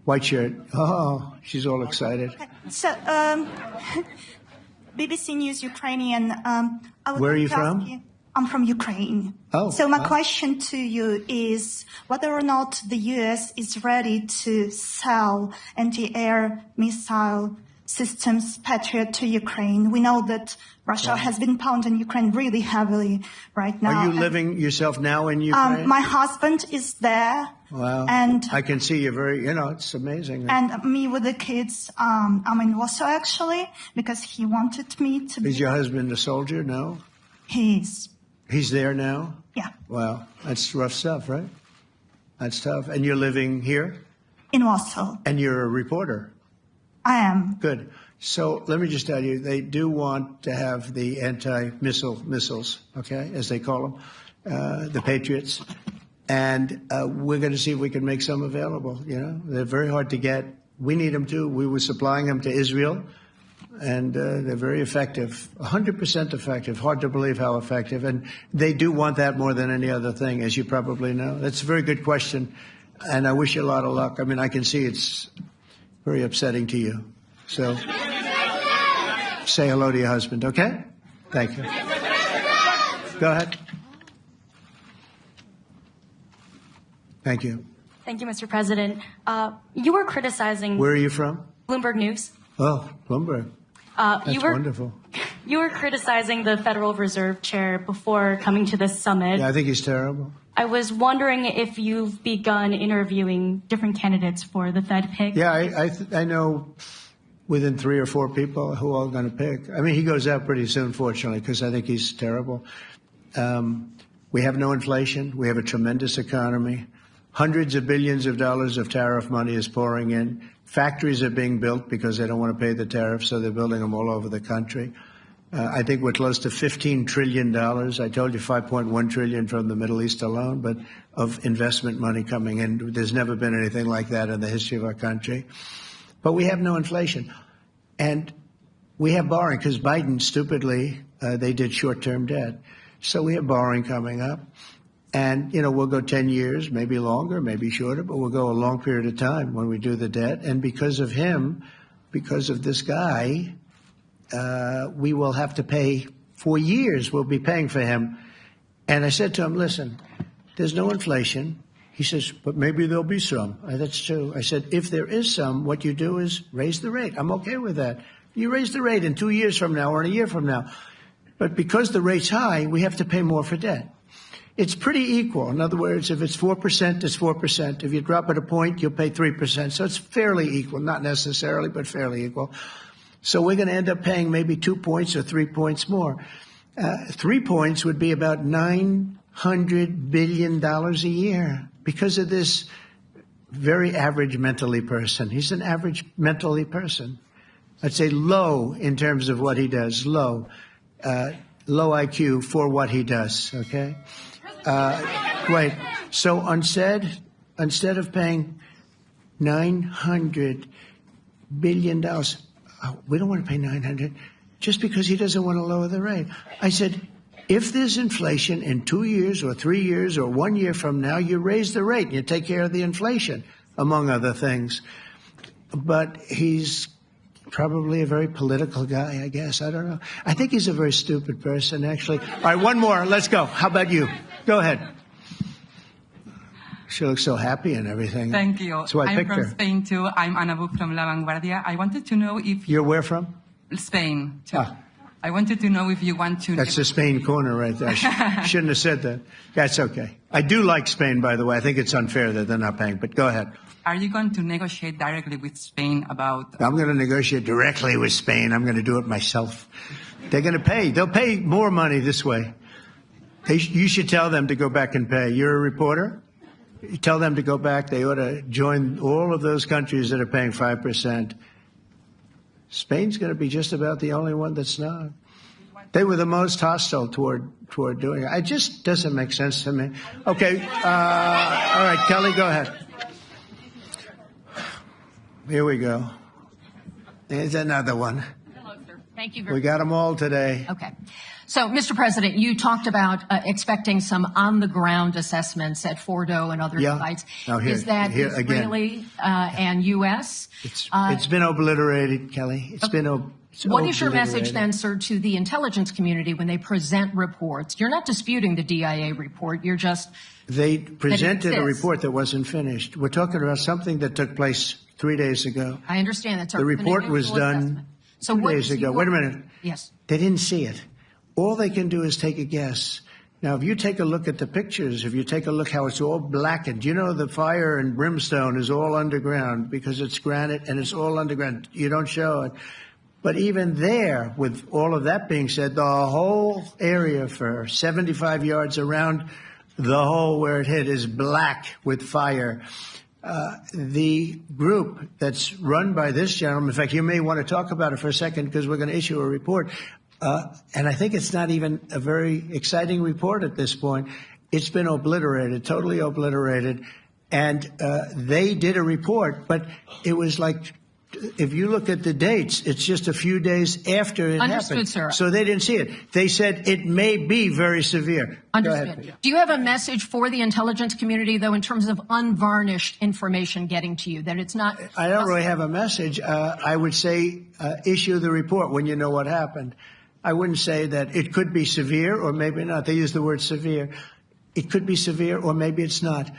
White shirt. Oh, she's all excited. Okay. So, BBC News Ukrainian. I would Where are like you to ask from? you- I'm from Ukraine. Oh. So my question to you is whether or not the US is ready to sell anti-air missile systems Patriot to Ukraine. We know that Russia has been pounding Ukraine really heavily right now. Are you living yourself now in Ukraine? My husband is there. Wow. And I can see you're very, it's amazing. And me with the kids, I'm in Warsaw actually, because he wanted me to be. Is your husband a soldier? No? He's there now? Yeah. Wow. That's rough stuff, right? That's tough. And you're living here? In Warsaw. And you're a reporter? I am. Good. So let me just tell you, they do want to have the missiles, okay, as they call them, the Patriots. And we're going to see if we can make some available, They're very hard to get. We need them too. We were supplying them to Israel, and they're very effective, 100% effective. Hard to believe how effective. And they do want that more than any other thing, as you probably know. That's a very good question, and I wish you a lot of luck. I mean, I can see it's very upsetting to you. So say hello to your husband, okay? Thank you. Go ahead. Thank you. Thank you, Mr. President. You were criticizing... Where are you from? Bloomberg News. Oh, Bloomberg. That's wonderful. You were criticizing the Federal Reserve Chair before coming to this summit. Yeah, I think he's terrible. I was wondering if you've begun interviewing different candidates for the Fed pick. Yeah, I know within 3 or 4 people who are going to pick. I mean, he goes out pretty soon, fortunately, because I think he's terrible. We have no inflation. We have a tremendous economy. Hundreds of billions of dollars of tariff money is pouring in. Factories are being built because they don't want to pay the tariffs, so they're building them all over the country. I think we're close to $15 trillion. I told you $5.1 trillion from the Middle East alone, but of investment money coming in. There's never been anything like that in the history of our country. But we have no inflation. And we have borrowing because Biden, stupidly, they did short-term debt. So we have borrowing coming up. And, we'll go 10 years, maybe longer, maybe shorter, but we'll go a long period of time when we do the debt. And because of him, because of this guy, we will have to pay for years. We'll be paying for him. And I said to him, listen, there's no inflation. He says, but maybe there'll be some. That's true. I said, if there is some, what you do is raise the rate. I'm okay with that. You raise the rate in 2 years from now or in a year from now. But because the rate's high, we have to pay more for debt. It's pretty equal. In other words, if it's 4%, it's 4%. If you drop it a point, you'll pay 3%. So it's fairly equal, not necessarily, but fairly equal. So we're going to end up paying maybe 2 points or 3 points more. 3 points would be about $900 billion a year because of this very average mentally person. He's an average mentally person. I'd say low in terms of what he does, low IQ for what he does, okay? Wait, so instead of paying $900 billion, we don't want to pay 900 just because he doesn't want to lower the rate. I said, if there's inflation in 2 years or 3 years or 1 year from now, you raise the rate and you take care of the inflation, among other things. But he's probably a very political guy, I guess. I don't know. I think he's a very stupid person, actually. All right, one more. Let's go. How about you? Go ahead. She looks so happy and everything. Thank you. That's why I picked her. I'm from Spain, too. I'm Ana Buch from La Vanguardia. I wanted to know if... You're where from? Spain, too. Ah. I wanted to know if you want to... That's the Spain corner right there. Shouldn't have said that. That's okay. I do like Spain, by the way. I think it's unfair that they're not paying, but go ahead. Are you going to negotiate directly with Spain about... I'm going to negotiate directly with Spain. I'm going to do it myself. They're going to pay. They'll pay more money this way. You should tell them to go back and pay. You're a reporter? You tell them to go back. They ought to join all of those countries that are paying 5%. Spain's going to be just about the only one that's not. They were the most hostile toward doing it. It just doesn't make sense to me. Okay. All right, Kelly, go ahead. Here we go. There's another one. Hello, sir. Thank you We got them all today. Okay. So, Mr. President, you talked about expecting some on-the-ground assessments at Fordo and other sites. Now Is that Israeli and U.S.? It's been obliterated, Kelly. It's been What is your message then, sir, to the intelligence community when they present reports? You're not disputing the DIA report. You're just... They presented a report that wasn't finished. We're talking about something that took place 3 days ago. I understand. That's the report was done 2 days ago. Wait a minute. Yes. They didn't see it. All they can do is take a guess. Now, if you take a look at the pictures, if you take a look how it's all blackened, you know the fire and brimstone is all underground because it's granite and it's all underground. You don't show it. But even there, with all of that being said, the whole area for 75 yards around the hole where it hit is black with fire. The group that's run by this gentleman, in fact, you may want to talk about it for a second because we're going to issue a report. And I think it's not even a very exciting report at this point. It's been obliterated, totally obliterated. And they did a report, but it was like, if you look at the dates, it's just a few days after it happened. Sir. So they didn't see it. They said it may be very severe. Understood. Do you have a message for the intelligence community, though, in terms of unvarnished information getting to you, that it's not... I don't really have a message. I would say issue the report when you know what happened. I wouldn't say that it could be severe or maybe not. They use the word severe. It could be severe or maybe it's not.